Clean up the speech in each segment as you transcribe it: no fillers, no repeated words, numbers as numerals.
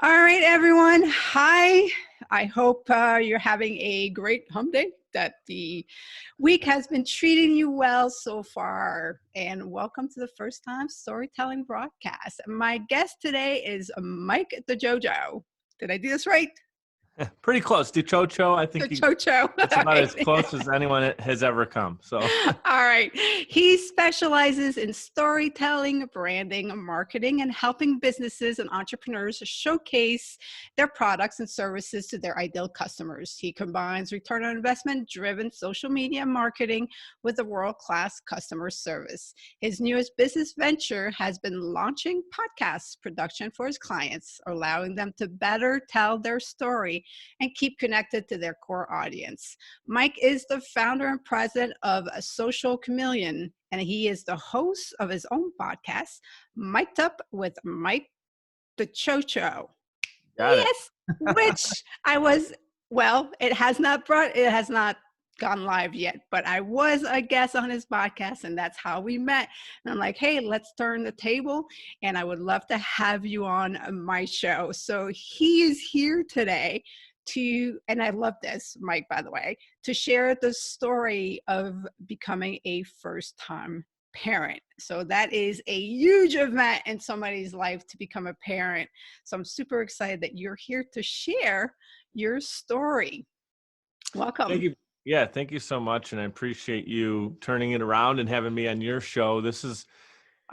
All right, everyone. Hi. I hope you're having a great hump day, that the week has been treating you well so far. And welcome to the first time storytelling broadcast. My guest today is Mike DiCioccio. Did I do this right? Pretty close. DiCioccio, I think DiCioccio. that's about as close as anyone has ever come. So, all right. He specializes in storytelling, branding, marketing, and helping businesses and entrepreneurs showcase their products and services to their ideal customers. He combines return on investment driven social media marketing with a world-class customer service. His newest business venture has been launching podcast production for his clients, allowing them to better tell their story and keep connected to their core audience. Mike is the founder and president of Social Chameleon, and he is the host of his own podcast, Mic'd Up with Mike DiCioccio. got it. Yes, which it has not gone live yet, but I was a guest on his podcast, and that's how we met. And I'm like, hey, let's turn the table, and I would love to have you on my show. So he is here today and I love this, Mike, by the way, to share the story of becoming a first-time parent. So that is a huge event in somebody's life, to become a parent. So I'm super excited that you're here to share your story. Welcome. Thank you. Yeah, thank you so much. And I appreciate you turning it around and having me on your show.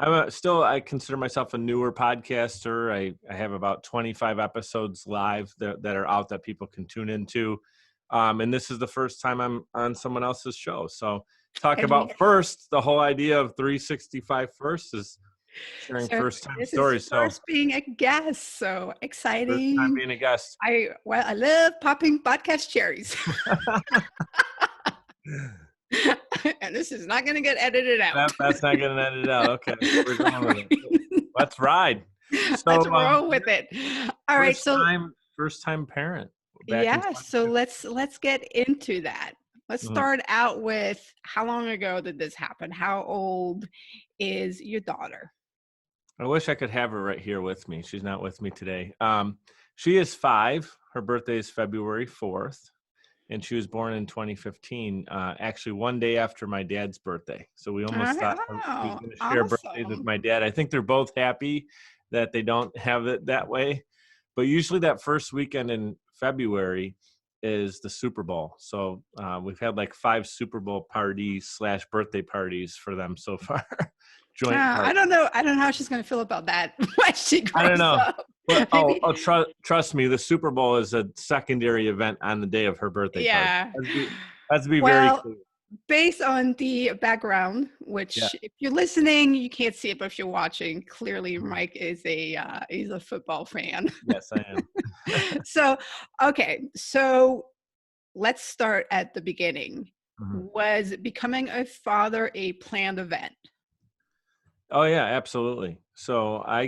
I consider myself a newer podcaster. I have about 25 episodes live that are out that people can tune into. And this is the first time I'm on someone else's show. So about first, the whole idea of 365 first is sharing first-time stories. First being a guest, so exciting. First time being a guest. I love popping podcast cherries. And this is not going to get edited out. That's not getting edited out. Okay, we're going with it. Let's ride. So, let's roll with it. All right. First time parent. Yeah. So let's get into that. Let's start out with, how long ago did this happen? How old is your daughter? I wish I could have her right here with me. She's not with me today. She is 5. Her birthday is February 4th. And she was born in 2015, actually one day after my dad's birthday. So we almost thought we were going to share birthdays with my dad. I think they're both happy that they don't have it that way. But usually that first weekend in February is the Super Bowl. So we've had like 5 Super Bowl parties / birthday parties for them so far. I don't know how she's going to feel about that when she grows up. I don't know. Well, trust me, the Super Bowl is a secondary event on the day of her birthday party. Let's be very clear. Based on the background, which if you're listening, you can't see it, but if you're watching, clearly Mike is he's a football fan. Yes, I am. So let's start at the beginning. Mm-hmm. Was becoming a father a planned event? Oh yeah, absolutely. So I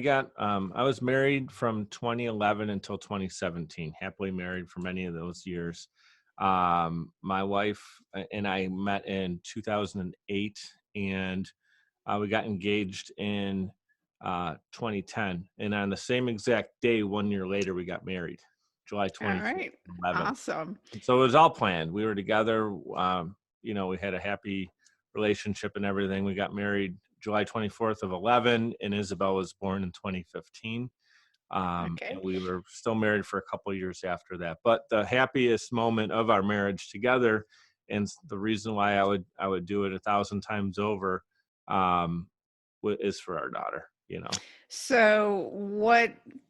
was married from 2011 until 2017, happily married for many of those years. My wife and I met in 2008, and we got engaged in 2010. And on the same exact day, 1 year later, we got married, July 2011. All right. Awesome. So it was all planned. We were together. We had a happy relationship and everything. We got married July 24th of 11, and Isabel was born in 2015. And we were still married for a couple of years after that. But the happiest moment of our marriage together, and the reason why I would do it 1,000 times over, is for our daughter. So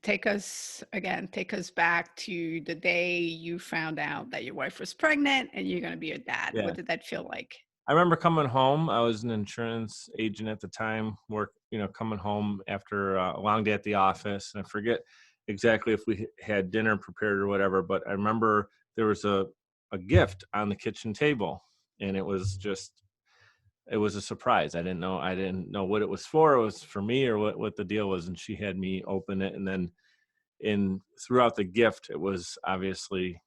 take us back to the day you found out that your wife was pregnant and you're going to be a dad. Yeah. What did that feel like? I remember coming home. I was an insurance agent at the time, coming home after a long day at the office. And I forget exactly if we had dinner prepared or whatever, but I remember there was a gift on the kitchen table, and it was a surprise. I didn't know what it was for. It was for me or what the deal was. And she had me open it. And then throughout the gift, it was obviously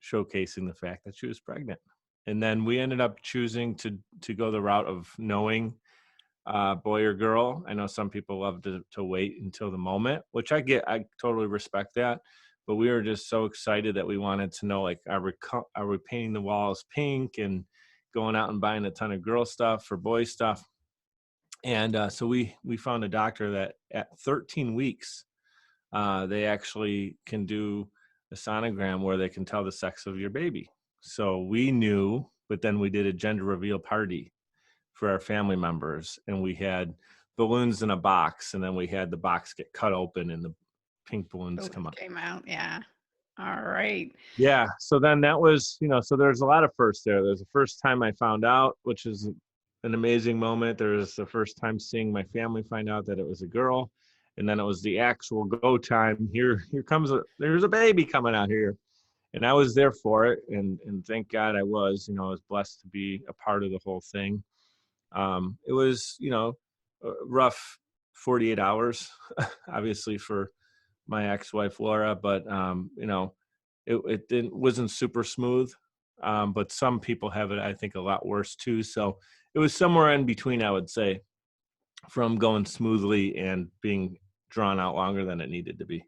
showcasing the fact that she was pregnant. And then we ended up choosing to go the route of knowing boy or girl. I know some people love to wait until the moment, which I get. I totally respect that. But we were just so excited that we wanted to know, like, are we painting the walls pink and going out and buying a ton of girl stuff or boy stuff? And so we found a doctor that at 13 weeks, they actually can do a sonogram where they can tell the sex of your baby. So we knew, but then we did a gender reveal party for our family members, and we had balloons in a box, and then we had the box get cut open and the pink balloons Oh, come it out. came out. Yeah. All right. Yeah. So then that was, so there's a lot of firsts there. There's the first time I found out, which is an amazing moment. There's the first time seeing my family find out that it was a girl. And then it was the actual go time. There's a baby coming out here. And I was there for it. And thank God I was, I was blessed to be a part of the whole thing. It was, a rough 48 hours, obviously for my ex-wife, Laura, but, wasn't super smooth. But some people have it, I think, a lot worse too. So it was somewhere in between, I would say, from going smoothly and being drawn out longer than it needed to be.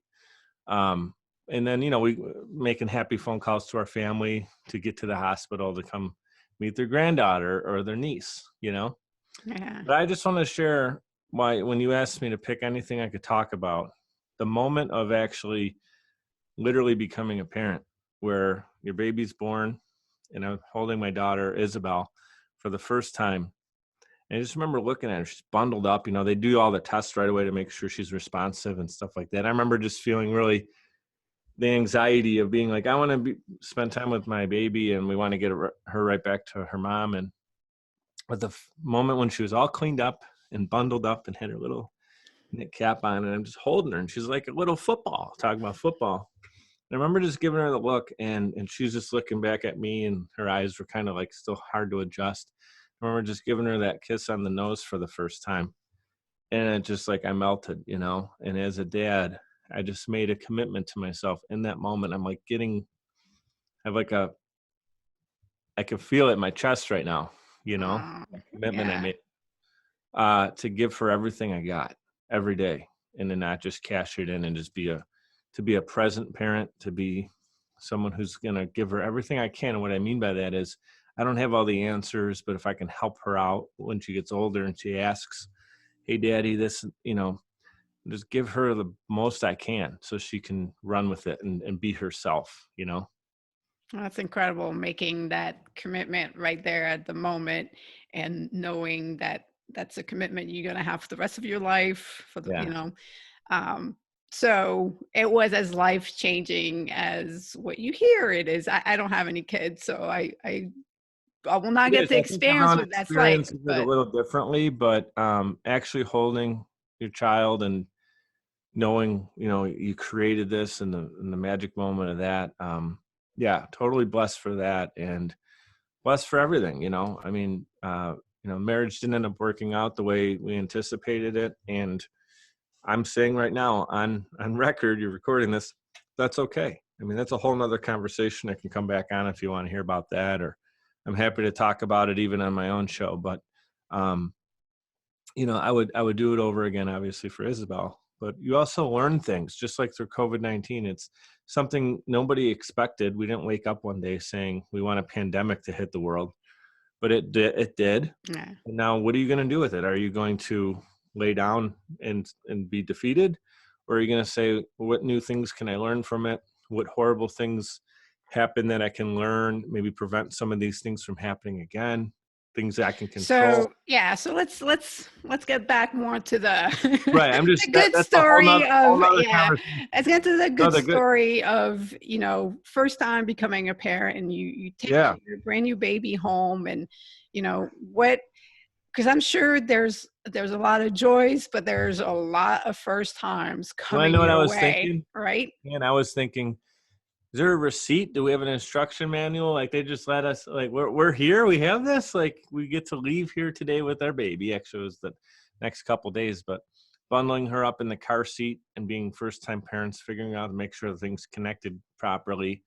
And then, we making happy phone calls to our family to get to the hospital to come meet their granddaughter or their niece, Yeah. But I just want to share why, when you asked me to pick anything I could talk about, the moment of actually literally becoming a parent, where your baby's born and I'm holding my daughter, Isabel, for the first time. And I just remember looking at her, she's bundled up, they do all the tests right away to make sure she's responsive and stuff like that. I remember just feeling really the anxiety of being like, I want to spend time with my baby and we want to get her right back to her mom. And but the moment when she was all cleaned up and bundled up and had her little knit cap on, and I'm just holding her, and she's like a little football, talking about football. And I remember just giving her the look, and she's just looking back at me, and her eyes were kind of like still hard to adjust. I remember just giving her that kiss on the nose for the first time. And it just, like, I melted, And as a dad, I just made a commitment to myself in that moment. I'm like I have like I can feel it in my chest right now, Um, a commitment I yeah. made to give her everything I got every day, and to not just cash it in and just to be a present parent, to be someone who's going to give her everything I can. And what I mean by that is I don't have all the answers, but if I can help her out when she gets older and she asks, hey, daddy, this, just give her the most I can so she can run with it and be herself. That's incredible, making that commitment right there at the moment and knowing that that's a commitment you're going to have for the rest of your life for Yeah. um, so it was as life changing as what you hear it is. I don't have any kids, so I will not It get is. to I think experience everyone what that's like, experiences it a but little differently, but actually holding your child and knowing, you created this and the magic moment of that. Yeah, totally blessed for that and blessed for everything, I mean, marriage didn't end up working out the way we anticipated it. And I'm saying right now on record, you're recording this, that's okay. I mean, that's a whole nother conversation I can come back on if you want to hear about that, or I'm happy to talk about it even on my own show. But um, I would do it over again, obviously, for Isabel. But you also learn things, just like through COVID-19. It's something nobody expected. We didn't wake up one day saying we want a pandemic to hit the world, but it did. It did. yeah. And now, what are you going to do with it? Are you going to lay down and be defeated, or are you going to say, what new things can I learn from it? What horrible things happen that I can learn? Maybe prevent some of these things from happening again. Things that I can control. So yeah, so let's get back more to the Right. I'm just the good that's a story whole of nother yeah. conversation. Let's get to the No, good the good. story of first time becoming a parent, and you take Yeah. your brand new baby home, and what, because I'm sure there's a lot of joys, but there's a lot of first times Well, I coming know what I your was way, thinking, right? and I was thinking, is there a receipt? Do we have an instruction manual? Like, they just let us, like, we're here. We have this. Like, we get to leave here today with our baby. Actually, it was the next couple days, but bundling her up in the car seat and being first time parents, figuring out to make sure things connected properly.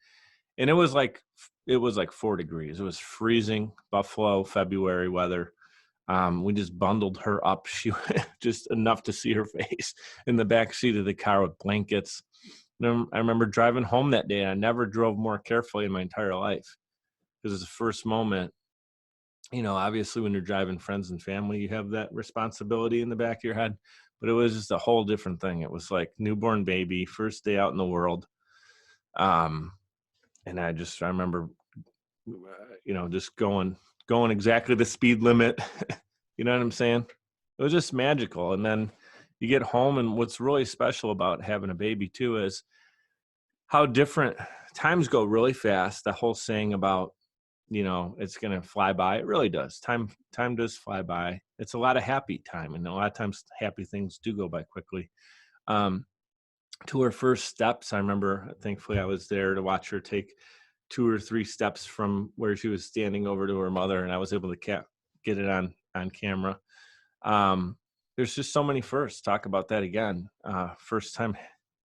And it was like 4 degrees. It was freezing, Buffalo, February weather. We just bundled her up. She just enough to see her face in the back seat of the car with blankets. And I remember driving home that day, and I never drove more carefully in my entire life, because it's the first moment. Obviously when you're driving friends and family, you have that responsibility in the back of your head, but it was just a whole different thing. It was like newborn baby, first day out in the world. Um, and I remember, just going exactly the speed limit. You know what I'm saying? It was just magical. And then you get home, and what's really special about having a baby too is how different times go really fast. The whole saying about, it's going to fly by. It really does. Time does fly by. It's a lot of happy time. And a lot of times happy things do go by quickly. To her first steps, I remember, thankfully I was there to watch her take 2 or 3 steps from where she was standing over to her mother, and I was able to get it on camera. There's just so many firsts. Talk about that again. First time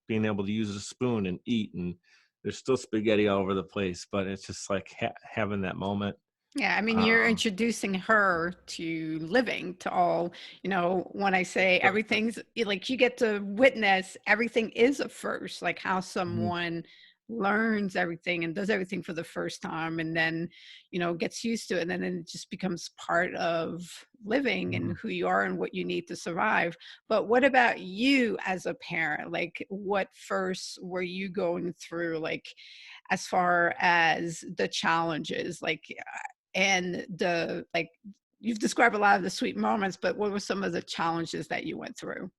being able to use a spoon and eat, and there's still spaghetti all over the place, but it's just like having that moment. Yeah, I mean, you're introducing her to living, to all, when I say everything's like, you get to witness everything is a first, like how someone learns everything and does everything for the first time, and then, gets used to it. And then it just becomes part of living and who you are and what you need to survive. But what about you as a parent? Like, what first were you going through, like, as far as the challenges, like, and you've described a lot of the sweet moments, but what were some of the challenges that you went through?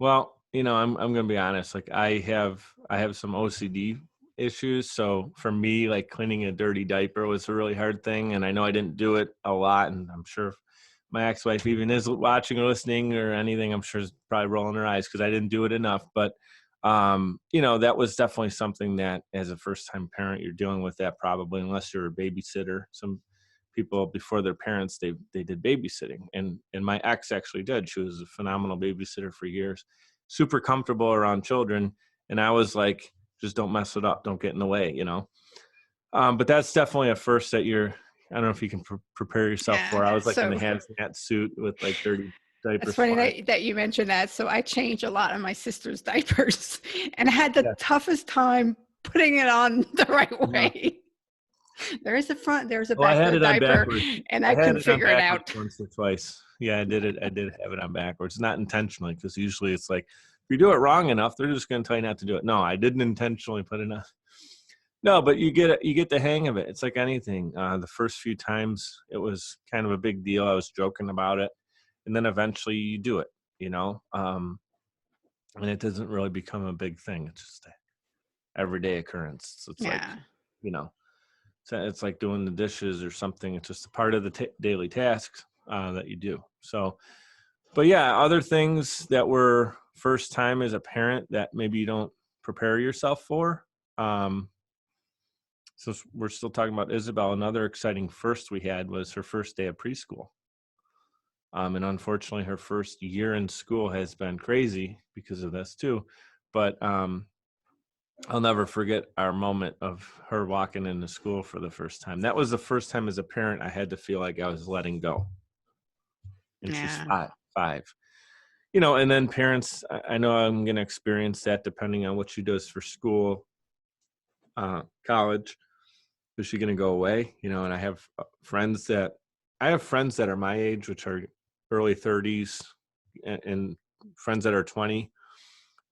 Well, I'm going to be honest. Like I have some OCD issues. So for me, like cleaning a dirty diaper was a really hard thing. And I know I didn't do it a lot. And I'm sure if my ex-wife even is watching or listening or anything, I'm sure is probably rolling her eyes because I didn't do it enough. But, that was definitely something that as a first-time parent, you're dealing with that probably, unless you're a babysitter. Some people before their parents, they did babysitting. And my ex actually did. She was a phenomenal babysitter for years, super comfortable around children. And I was like, just don't mess it up. Don't get in the way, But that's definitely a first that I don't know if you can prepare yourself for. I was like in the So hazmat suit with like dirty it's diapers funny flying. that you mentioned that. So I changed a lot of my sister's diapers and I had the Yeah. toughest time putting it on the right Yeah. way. There is a front, there's a Well, I back to had the it on diaper, backwards. and I I had couldn't it on figure it backwards out. once or twice. Yeah, I did it. I did have it on backwards. Not intentionally, because usually it's like, if you do it wrong enough, they're just going to tell you not to do it. No, I didn't intentionally put it on. No, but you get the hang of it. It's like anything. The first few times it was kind of a big deal. I was joking about it, and then eventually you do it, and it doesn't really become a big thing. It's just an everyday occurrence. So it's like, Yeah. you know, it's like doing the dishes or something. It's just a part of the daily tasks that you do. So, but yeah, other things that were first time as a parent that maybe you don't prepare yourself for. So we're still talking about Isabel. Another exciting first we had was her first day of preschool. And unfortunately, her first year in school has been crazy because of this too. But I'll never forget our moment of her walking into school for the first time. That was the first time as a parent I had to feel like I was letting go. And she's Yeah. five. And then parents, I know I'm going to experience that depending on what she does for school, college. Is she going to go away? And I have friends that are my age, which are early 30s, and friends that are 20,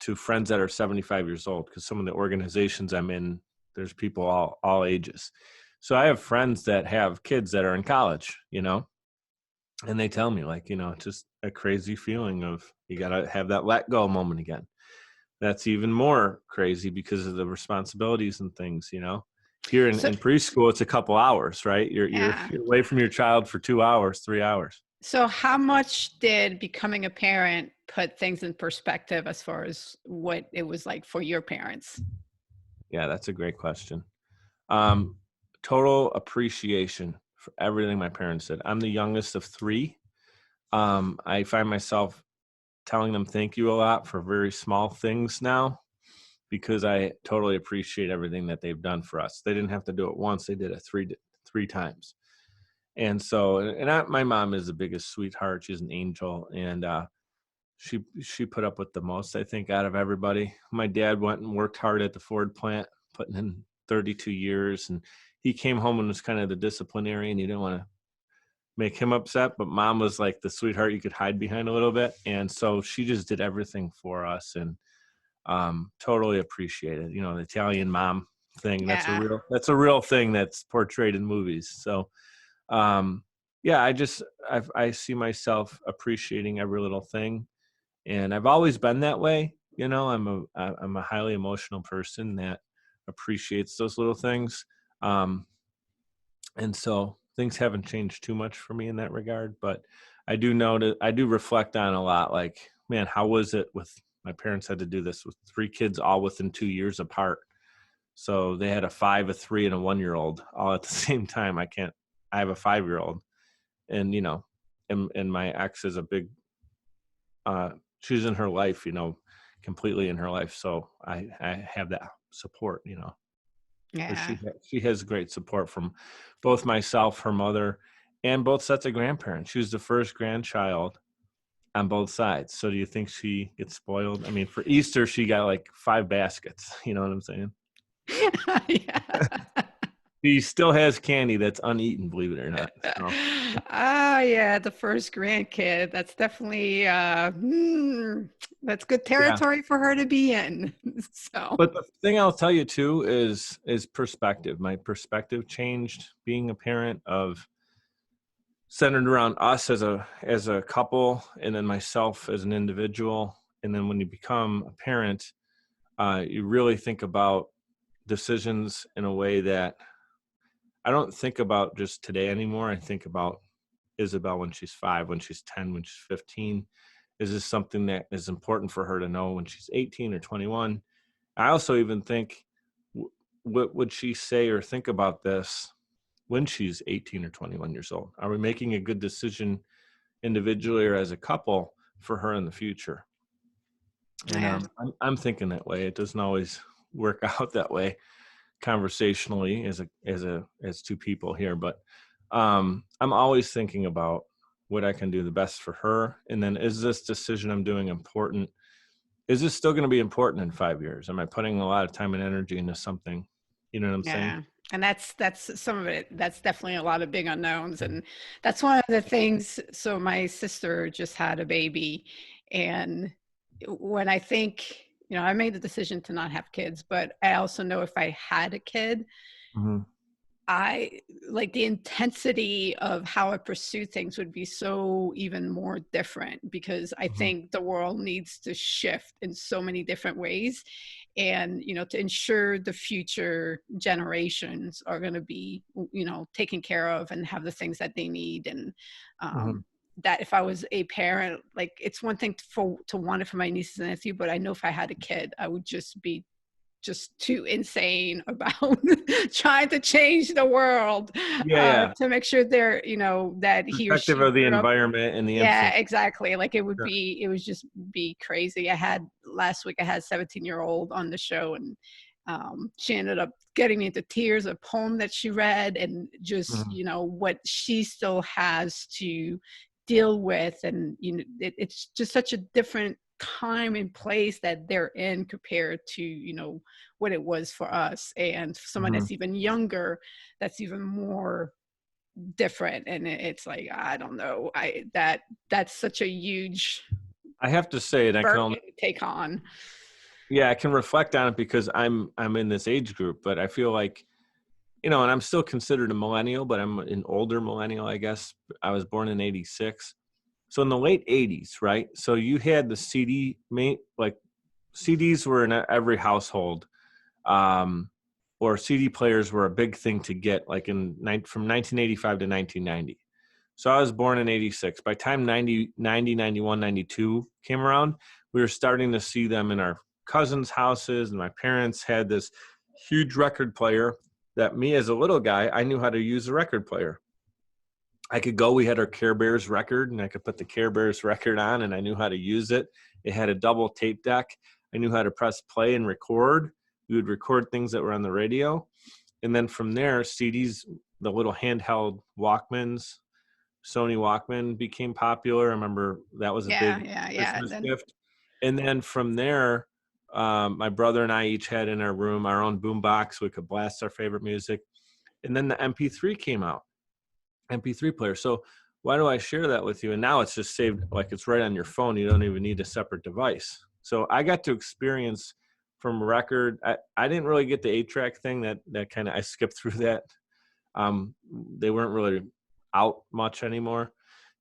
to friends that are 75 years old, because some of the organizations I'm in, there's people all ages. So I have friends that have kids that are in college, and they tell me like, it's just a crazy feeling of you got to have that let go moment again. That's even more crazy because of the responsibilities and things, Here So in preschool, it's a couple hours, right? You're yeah. away from your child for 2 hours, 3 hours. So how much did becoming a parent put things in perspective as far as what it was like for your parents? Yeah, that's a great question. Um, Total appreciation for everything my parents did. I'm the youngest of 3. I find myself telling them thank you a lot for very small things now, because I totally appreciate everything that they've done for us. They didn't have to do it once; they did it three times. And so, my mom is the biggest sweetheart. She's an angel, and she put up with the most, I think, out of everybody. My dad went and worked hard at the Ford plant, putting in 32 years, and he came home and was kind of the disciplinarian. You didn't want to make him upset, but mom was like the sweetheart you could hide behind a little bit. And so she just did everything for us, and totally appreciated, the Italian mom thing. Yeah. That's a real thing that's portrayed in movies. So, yeah, I see myself appreciating every little thing. And I've always been that way. I'm a highly emotional person that appreciates those little things. And so things haven't changed too much for me in that regard, but I do reflect on a lot, like, man, how was it with my parents had to do this with 3 kids all within 2 years apart. So they had a 5, a 3, and a 1-year-old all at the same time. I have a 5-year-old, and, and my ex is a big, she's in her life, completely in her life. So I have that support, or Yeah. she has great support from both myself, her mother, and both sets of grandparents. She was the first grandchild on both sides. So do you think she gets spoiled? I mean, for Easter, she got like 5 baskets. You know what I'm saying? Yeah. She still has candy that's uneaten, believe it or not. So. Oh yeah, the first grandkid. That's definitely that's good Yeah. territory for her to be in. So But the thing I'll tell you too is perspective. My perspective changed being a parent, of centered around us as a couple, and then myself as an individual. And then when you become a parent, you really think about decisions in a way that I don't think about just today anymore. I think about Isabel when she's 5, when she's 10, when she's 15. Is this something that is important for her to know when she's 18 or 21? I also even think, what would she say or think about this when she's 18 or 21 years old? Are we making a good decision individually or as a couple for her in the future? And yeah. I'm thinking that way. It doesn't always work out that way conversationally as 2 people here, but I'm always thinking about what I can do the best for her. And then, is this decision I'm doing important? Is this still going to be important in 5 years? Am I putting a lot of time and energy into something? You know what I'm saying? Yeah. And that's some of it. That's definitely a lot of big unknowns. And that's one of the things. So my sister just had a baby. And when I think, I made the decision to not have kids, but I also know if I had a kid, Mm-hmm. I like the intensity of how I pursue things would be so even more different, because I Mm-hmm. think the world needs to shift in so many different ways. And, to ensure the future generations are going to be, taken care of and have the things that they need. And Mm-hmm. that if I was a parent, like, it's one thing to want it for my nieces and nephews, but I know if I had a kid, I would just be just too insane about trying to change the world, Yeah, yeah. to make sure they're, that he or Perspective she of the grew up. environment and the Yeah, influence. exactly. Like it Sure. was just be crazy. Last week I had a 17-year-old on the show, and she ended up getting me into tears, a poem that she read, and just, Mm-hmm. what she still has to deal with. And, it's just such a different time and place that they're in compared to, what it was for us. And for someone Mm-hmm. that's even younger, that's even more different. And it's like, I don't know, that's such a huge I have to say, and I can burden only, to take on. yeah, I can reflect on it because I'm in this age group, but I feel like, and I'm still considered a millennial, but I'm an older millennial, I guess. I was born in 86. So in the late 80s, right? So you had the like CDs were in every household, um, or CD players were a big thing to get, like from 1985 to 1990. So I was born in 86. By the time 90, 91, 92 came around, we were starting to see them in our cousins' houses, and my parents had this huge record player that me as a little guy, I knew how to use a record player. We had our Care Bears record, and I could put the Care Bears record on, and I knew how to use it. It had a double tape deck. I knew how to press play and record. We would record things that were on the radio. And then from there, CDs the little handheld Walkmans. Sony Walkman became popular. I remember that was a Yeah, big yeah, yeah. Christmas Then gift. And then from there, my brother and I each had in our room our own boombox. We could blast our favorite music. And then the MP3 came out, MP3 player. So why do I share that with you? And now it's just saved, like it's right on your phone. You don't even need a separate device. So I got to experience from record. I didn't really get the 8-track thing. That kind of, I skipped through that. They weren't really out much anymore.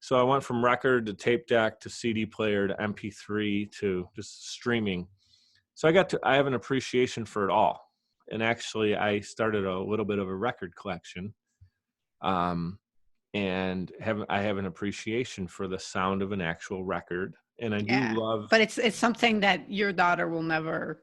So I went from record to tape deck to CD player to MP3 to just streaming. So I have an appreciation for it all. And actually I started a little bit of a record collection. And I have an appreciation for the sound of an actual record. And I do yeah, love, but it's something that your daughter will never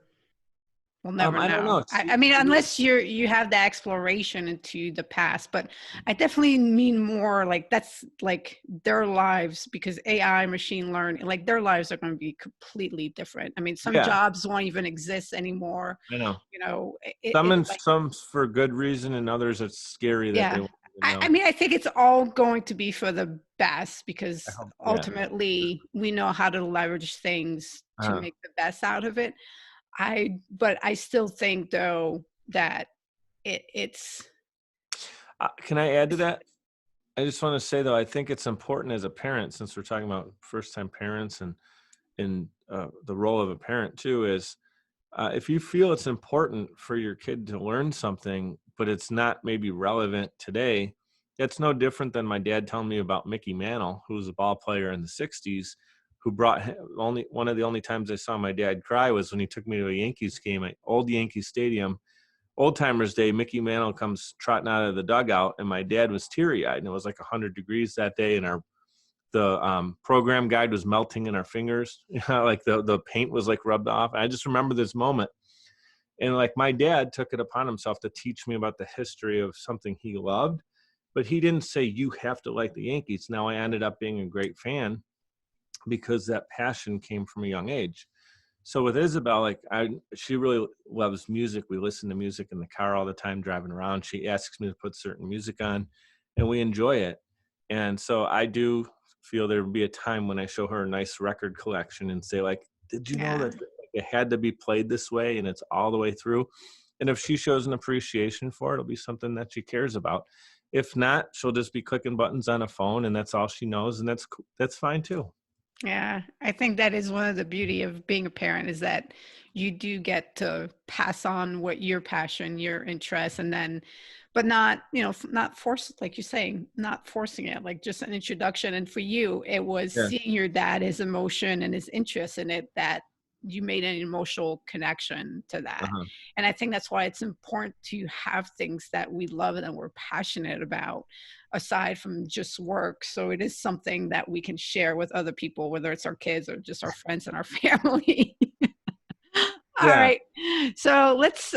I don't know. know. I mean, unless you have the exploration into the past, but I definitely mean more like that's like their lives, because AI, machine learning, like their lives are going to be completely different. I mean, some Yeah, jobs won't even exist anymore. I know. You know, Some it's and like, some for good reason, and others it's scary that they yeah. won't even I know. mean, I think it's all going to be for the best, I because hope, yeah. ultimately we know how to leverage things to Uh-huh. make the best out of it. But I still think though that it's Can I add to that? I just want to say though, I think it's important as a parent, since we're talking about first-time parents and the role of a parent too, is if you feel it's important for your kid to learn something, but it's not maybe relevant today, that's no different than my dad telling me about Mickey Mantle, who was a ball player in the '60s, who brought only one of the only times I saw my dad cry was when he took me to a Yankees game at old Yankee Stadium. Old Timers Day, Mickey Mantle comes trotting out of the dugout, and my dad was teary-eyed, and it was like 100 degrees that day, and the program guide was melting in our fingers. Like the paint was like rubbed off. I just remember this moment. And like my dad took it upon himself to teach me about the history of something he loved, but he didn't say, you have to like the Yankees. Now I ended up being a great fan because that passion came from a young age. So with Isabel, like she really loves music. We listen to music in the car all the time driving around. She asks me to put certain music on and we enjoy it. And so I do feel there would be a time when I show her a nice record collection and say like, did you know yeah, that it had to be played this way and it's all the way through? And if she shows an appreciation for it, it'll be something that she cares about. If not, she'll just be clicking buttons on a phone and that's all she knows. And that's fine too. yeah. I think that is one of the beauty of being a parent, is that you do get to pass on what your passion, your interest, and then, but not, not force, like you're saying, not forcing it, like just an introduction. And for you, it was Yeah. seeing your dad, his emotion and his interest in it, that you made an emotional connection to that. Uh-huh. And I think that's why it's important to have things that we love and that we're passionate about, aside from just work. So it is something that we can share with other people, whether it's our kids or just our friends and our family. All Yeah. right. So let's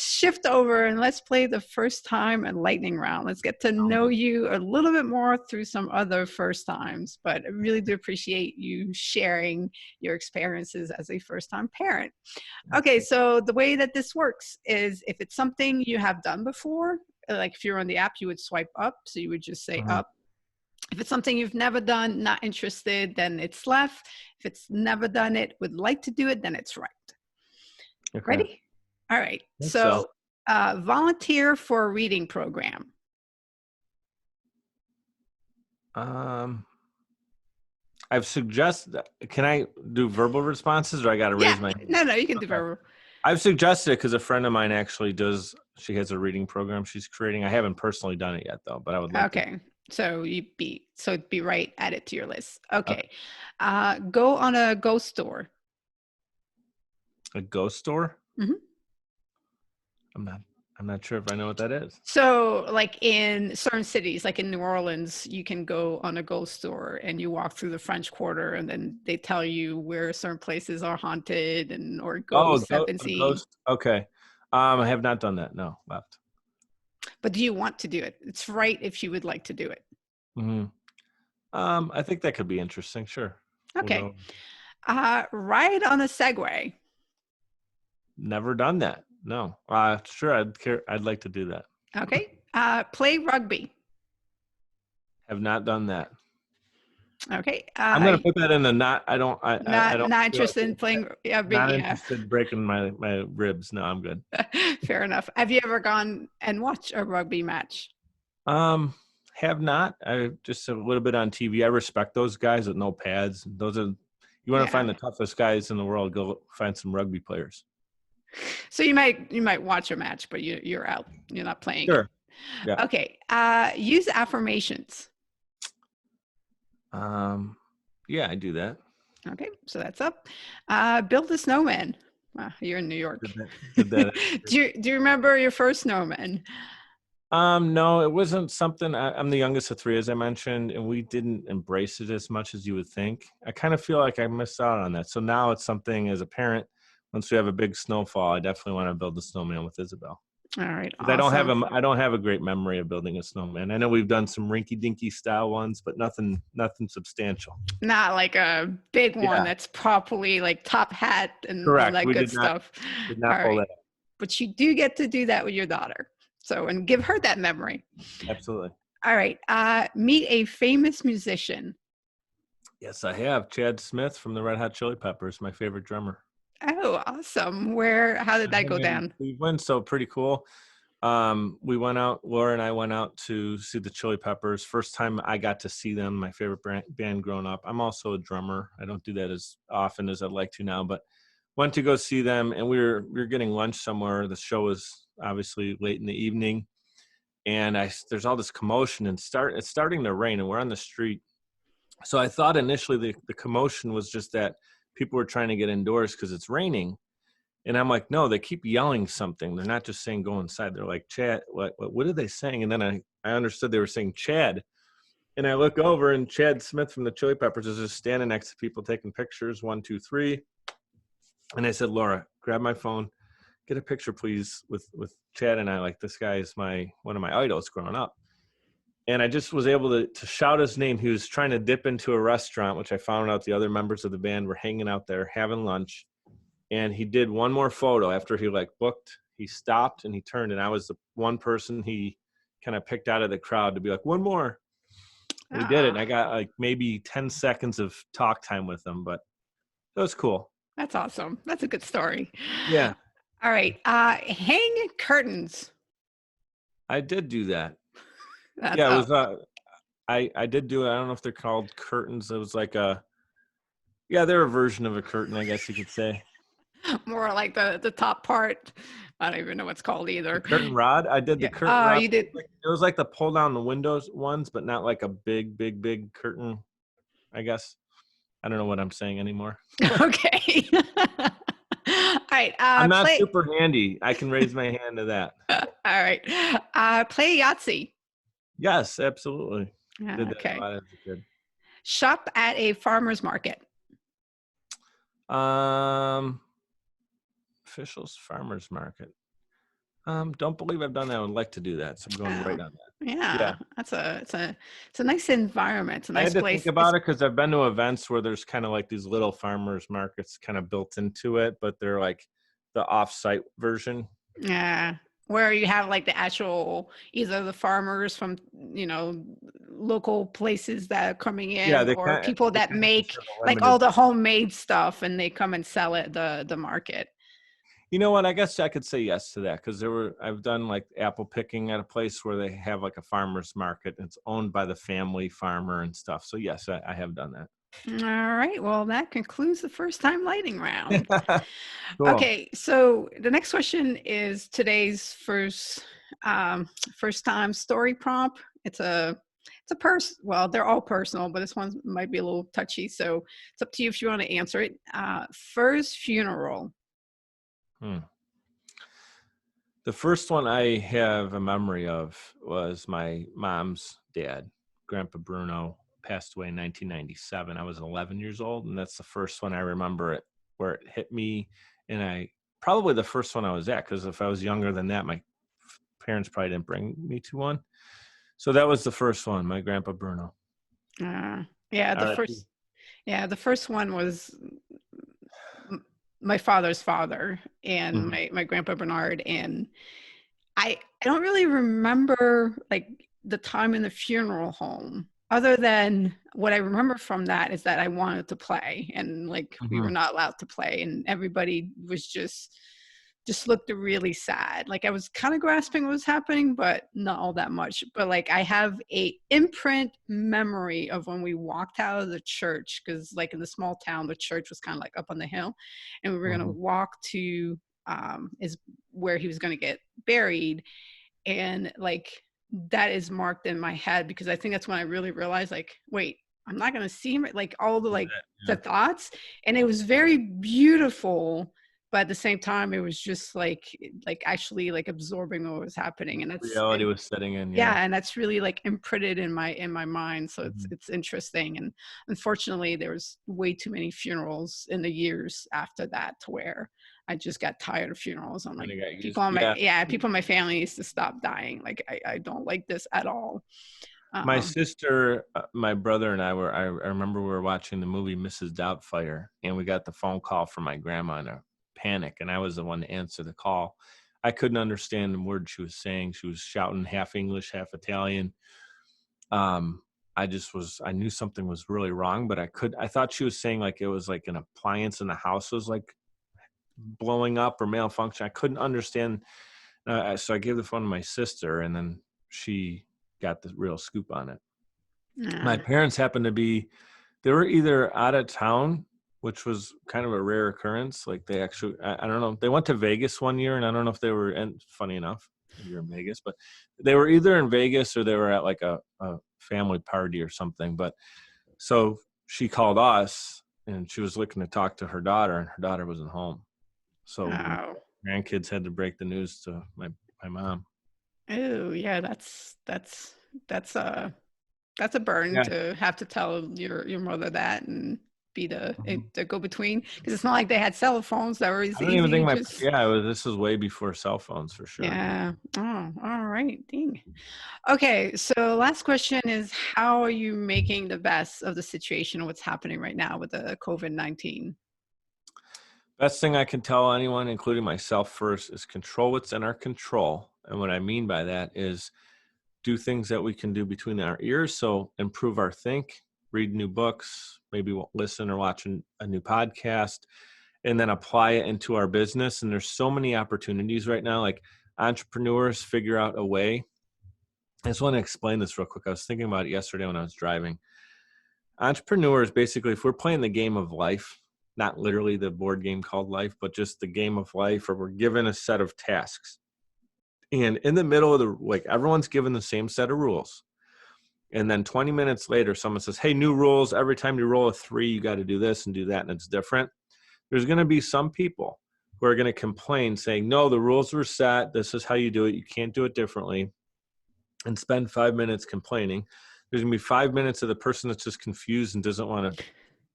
shift over and let's play the first time and lightning round. Let's get to know you a little bit more through some other first times, but I really do appreciate you sharing your experiences as a first time parent. Okay, so the way that this works is if it's something you have done before, like if you're on the app, you would swipe up. So you would just say Uh-huh. up. If it's something you've never done, not interested, then it's left. If it's never done it, would like to do it, then it's right. Okay. Ready? All right. I think so. So volunteer for a reading program. Um, I've suggested, can I do verbal responses or I got to Yeah. raise my hand? No, you can do Okay. verbal. I've suggested it because a friend of mine actually does, she has a reading program she's creating. I haven't personally done it yet though, but I would like to. Okay. So it'd be right, add it to your list. Okay. Okay. Go on a ghost tour. A ghost store? Mhm. I'm not sure if I know what that is. So like in certain cities, like in New Orleans, you can go on a ghost tour and you walk through the French Quarter and then they tell you where certain places are haunted and or Oh, ghosts have been a seen. ghost. Okay. I have not done that. No, left. But do you want to do it? It's right if you would like to do it. Hmm. I think that could be interesting. Sure. We'll Okay. go. Ride on a Segway. Never done that. No. Sure. I'd like to do that. Okay. Play rugby. Have not done that. Okay. I'm gonna put that in the not. I don't Not feel like interested in playing rugby. not Yeah. interested in breaking my ribs. No, I'm good. Fair enough. Have you ever gone and watched a rugby match? Um, have not. I just a little bit on TV. I respect those guys with no pads. Those are you want to find Yeah. the toughest guys in the world. Go find some rugby players. So you might watch a match, but you're out. You're not playing it. Sure. Yeah. Okay. Use affirmations. Yeah, I do that. Okay, so that's up. Build a snowman. Wow, you're in New York. Did that. Do you remember your first snowman? No, it wasn't something. I'm the youngest of three, as I mentioned, and we didn't embrace it as much as you would think. I kind of feel like I missed out on that. So now it's something as a parent. Once we have a big snowfall, I definitely want to build a snowman with Isabel. All right, 'Cause awesome. I don't have a great memory of building a snowman. I know we've done some rinky-dinky style ones, but nothing substantial. Not like a big one Yeah, that's properly like top hat and all correct. that We good stuff. did All not pull right, that. but you do get to do that with your daughter. So and give her that memory. Absolutely. All right, meet a famous musician. Yes, I have. Chad Smith from the Red Hot Chili Peppers, my favorite drummer. Oh, awesome. How did that go Him in down? Cleveland, so pretty cool. We went out, Laura and I went out to see the Chili Peppers. First time I got to see them, my favorite band growing up. I'm also a drummer. I don't do that as often as I'd like to now, but went to go see them, and we were getting lunch somewhere. The show was obviously late in the evening, and there's all this commotion, and it's starting to rain, and we're on the street. So I thought initially the commotion was just that people were trying to get indoors because it's raining. And I'm like, no, they keep yelling something. They're not just saying go inside. They're like, Chad, what are they saying? And then I understood they were saying Chad. And I look over, and Chad Smith from the Chili Peppers is just standing next to people taking pictures, 1, 2, 3. And I said, Laura, grab my phone, get a picture, please, with Chad and I. Like, this guy is one of my idols growing up. And I just was able to shout his name. He was trying to dip into a restaurant, which I found out the other members of the band were hanging out there having lunch. And he did one more photo after he booked. He stopped and he turned, and I was the one person he kind of picked out of the crowd to be like, one more. We did it. And I got like maybe 10 seconds of talk time with him, but it was cool. That's awesome. That's a good story. Yeah. All right. Hang curtains. I did do that. That's Yeah, it up. was I did do it. I don't know if they're called curtains. It was like they're a version of a curtain, I guess you could say. More like the top part. I don't even know what's called either. The curtain rod. I did the Yeah. curtain rod. You did. It was like the pull down the windows ones, but not like a big curtain, I guess. I don't know what I'm saying anymore. Okay. All right. I'm not super handy. I can raise my hand to that. All right. Play Yahtzee. Yes, absolutely. Did that Okay. a lot as a kid. Shop at a farmer's market. Officials farmers market. Don't believe I've done that. I would like to do that. So I'm going right on that. Yeah. It's a nice environment. It's a nice I had to place. think about it because I've been to events where there's kind of like these little farmers markets kind of built into it, but they're like the off-site version. Yeah. Where you have like the actual, either the farmers from, local places that are coming in, or people that make like all the homemade stuff and they come and sell it at the market. You know what? I guess I could say yes to that because I've done like apple picking at a place where they have like a farmer's market. It's owned by the family farmer and stuff. So yes, I have done that. All right. Well, that concludes the first time lighting round. Cool. Okay. So the next question is today's first time story prompt. Well, they're all personal, but this one might be a little touchy. So it's up to you if you want to answer it. First funeral. The first one I have a memory of was my mom's dad, Grandpa Bruno, passed away in 1997. I was 11 years old, and that's the first one I remember where it hit me. And probably the first one I was at, because if I was younger than that, my parents probably didn't bring me to one. So that was the first one, my Grandpa Bruno. The first one was my father's father and my Grandpa Bernard. And I don't really remember like the time in the funeral home. Other than what I remember from that is that I wanted to play, and like we were Mhm. not allowed to play, and everybody was just looked really sad. Like I was kind of grasping what was happening, but not all that much. But like I have a imprint memory of when we walked out of the church, because like in the small town, the church was kind of like up on the hill, and we were gonna Mhm. walk to is where he was gonna get buried, and like that is marked in my head because I think that's when I really realized like, wait, I'm not gonna see him, like all the Is like that the yeah. thoughts. And it was very beautiful, but at the same time it was just like actually like absorbing what was happening. And that's Reality and was setting in, yeah. yeah, and that's really like imprinted in my mind. So Mhm. it's interesting. And unfortunately there was way too many funerals in the years after that to where I just got tired of funerals. I'm like, Kinda got people used on my yeah. yeah, people in my family needs to stop dying. Like I don't like this at all. My Um sister, my brother and I remember we were watching the movie Mrs. Doubtfire, and we got the phone call from my grandma in a panic, and I was the one to answer the call. I couldn't understand the word she was saying. She was shouting half English, half Italian. Um, I knew something was really wrong, but I thought she was saying like it was like an appliance in the house was like blowing up or malfunction. I couldn't understand. So I gave the phone to my sister, and then she got the real scoop on it. My yeah. parents happened to be they were either out of town, which was kind of a rare occurrence. Like they actually, I don't know, they went to Vegas one year, and I don't know if they were. And funny enough, you're in Vegas, but they were either in Vegas or they were at like a family party or something. But so she called us, and she was looking to talk to her daughter, and her daughter wasn't home. So the Oh. grandkids had to break the news to my mom. Oh yeah, that's a that's a burden Yeah. to have to tell your mother that and be Mhm. the go between, because it's not like they had cell phones that were as I don't even easy think to my just yeah. This was way before cell phones for sure. yeah. Oh, all right. Dang. Okay, so last question is, how are you making the best of the situation, what's happening right now with the COVID-19? Best thing I can tell anyone, including myself first, is control what's in our control. And what I mean by that is do things that we can do between our ears. So improve our think, read new books, maybe listen or watch a new podcast, and then apply it into our business. And there's so many opportunities right now. Like entrepreneurs figure out a way. I just want to explain this real quick. I was thinking about it yesterday when I was driving. Entrepreneurs, basically, if we're playing the game of life, not literally the board game called life, but just the game of life, or we're given a set of tasks. And in the middle of the, like, everyone's given the same set of rules. And then 20 minutes later, someone says, hey, new rules. Every time you roll a 3, you got to do this and do that. And it's different. There's going to be some people who are going to complain saying, no, the rules were set. This is how you do it. You can't do it differently. And spend 5 minutes complaining. There's going to be 5 minutes of the person that's just confused and doesn't want to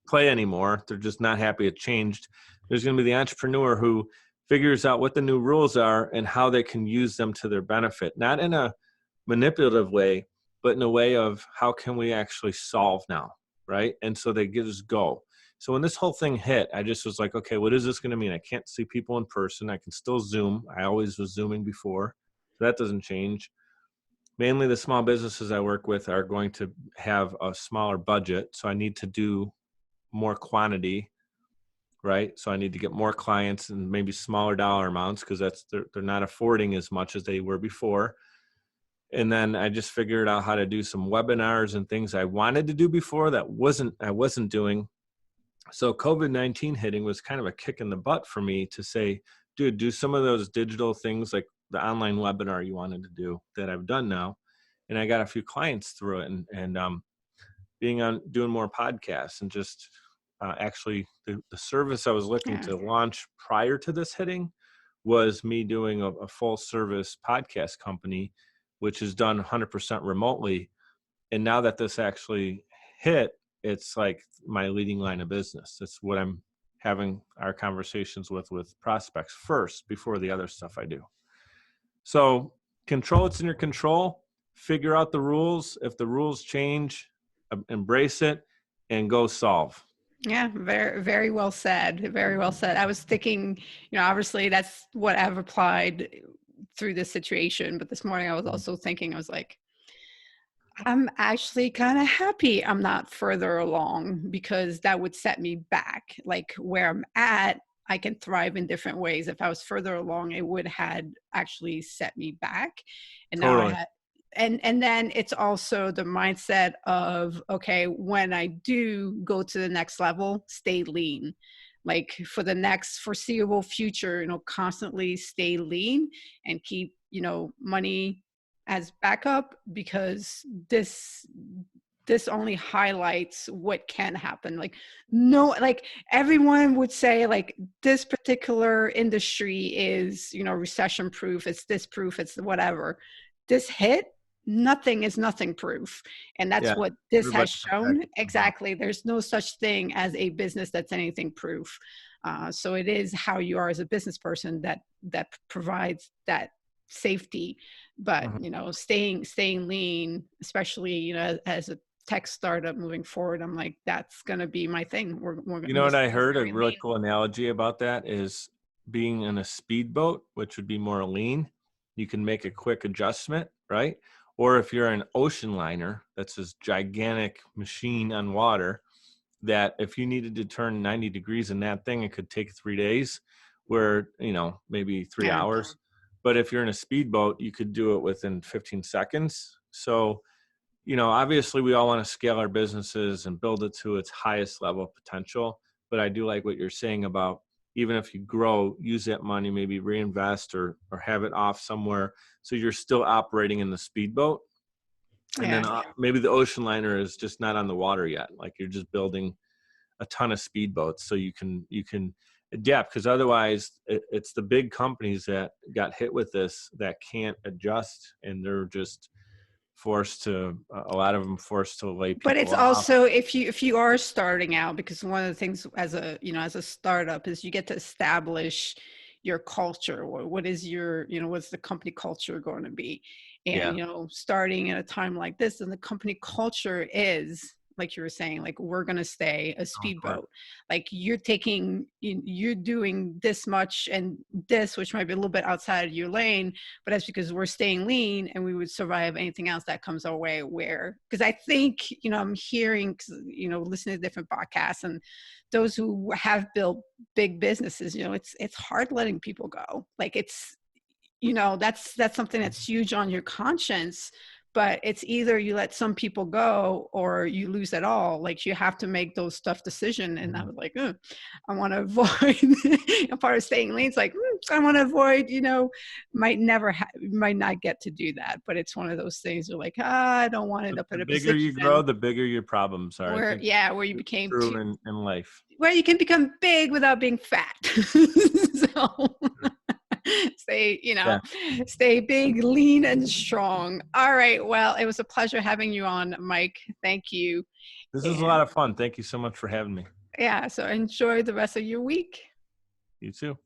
play anymore. They're just not happy it changed. There's going to be the entrepreneur who figures out what the new rules are and how they can use them to their benefit, not in a manipulative way, but in a way of how can we actually solve now, right? And so they just go. So when this whole thing hit, I just was like, okay, what is this going to mean? I can't see people in person. I can still Zoom. I always was Zooming before. So that doesn't change. Mainly the small businesses I work with are going to have a smaller budget. So I need to do more quantity, right? So I need to get more clients and maybe smaller dollar amounts because they're not affording as much as they were before. And then I just figured out how to do some webinars and things I wanted to do before that I wasn't doing. So COVID-19 hitting was kind of a kick in the butt for me to say, dude, do some of those digital things like the online webinar you wanted to do that I've done now. And I got a few clients through it and being on doing more podcasts and just actually the service I was looking Yeah. to launch prior to this hitting was me doing a full service podcast company, which is done 100% remotely. And now that this actually hit, it's like my leading line of business. It's what I'm having our conversations with prospects first before the other stuff I do. So control what's in your control, figure out the rules. If the rules change, embrace it and go solve. Yeah, very, very well said. Very well said. I was thinking, obviously that's what I've applied through this situation. But this morning I was Mhm. also thinking, I was like, I'm actually kind of happy I'm not further along, because that would set me back. Like where I'm at, I can thrive in different ways. If I was further along, it would had actually set me back. And now I Totally. had, and then it's also the mindset of, okay, when I do go to the next level, stay lean. Like for the next foreseeable future, constantly stay lean and keep, money as backup, because this only highlights what can happen. Like, no, like everyone would say, like, this particular industry is, recession proof, it's this proof, it's whatever. This hit, nothing is nothing proof. And that's Yeah. what this has Everybody shown. impacted somehow. Exactly. There's no such thing as a business that's anything proof. So it is how you are as a business person that provides that safety. But Mhm. staying lean, especially as a tech startup moving forward, I'm like, that's going to be my thing. You I'm know what just I going to heard? A stay really lean. cool analogy about that is being in a speedboat, which would be more lean. You can make a quick adjustment, right? Or if you're an ocean liner, that's this gigantic machine on water, that if you needed to turn 90 degrees in that thing, it could take 3 days, where, maybe three Yeah. hours. But if you're in a speedboat, you could do it within 15 seconds. So, obviously we all want to scale our businesses and build it to its highest level of potential. But I do like what you're saying about, even if you grow, use that money, maybe reinvest or have it off somewhere. So you're still operating in the speedboat. And Yeah. then maybe the ocean liner is just not on the water yet. Like you're just building a ton of speedboats so you can adapt, because otherwise it's the big companies that got hit with this that can't adjust, and they're just forced to, a lot of them forced to lay But it's people off. also, if you are starting out, because one of the things as a startup is you get to establish your culture. What is your, what's the company culture going to be? And Yeah. starting at a time like this, and the company culture is, like you were saying, like, we're going to stay a Oh, important. speedboat. Like you're doing this much and this, which might be a little bit outside of your lane, but that's because we're staying lean, and we would survive anything else that comes our way. Where, because I think, I'm hearing, listening to different podcasts, and those who have built big businesses, it's hard letting people go. Like it's, that's something that's huge on your conscience. But it's either you let some people go or you lose it all. Like you have to make those tough decisions. And I Mhm. was like, I want to avoid a part of staying lean. It's like, I want to avoid, might not get to do that. But it's one of those things you're like, I don't want to end up The in a bigger you grow, position the bigger your problems are. I where, think yeah, where you it's became true too, in life. where you can become big without being fat. So stay, Yeah. stay big, lean, and strong. All right. Well, it was a pleasure having you on, Mike. Thank you. This is a And lot of fun. Thank you so much for having me. yeah, so enjoy the rest of your week. You too.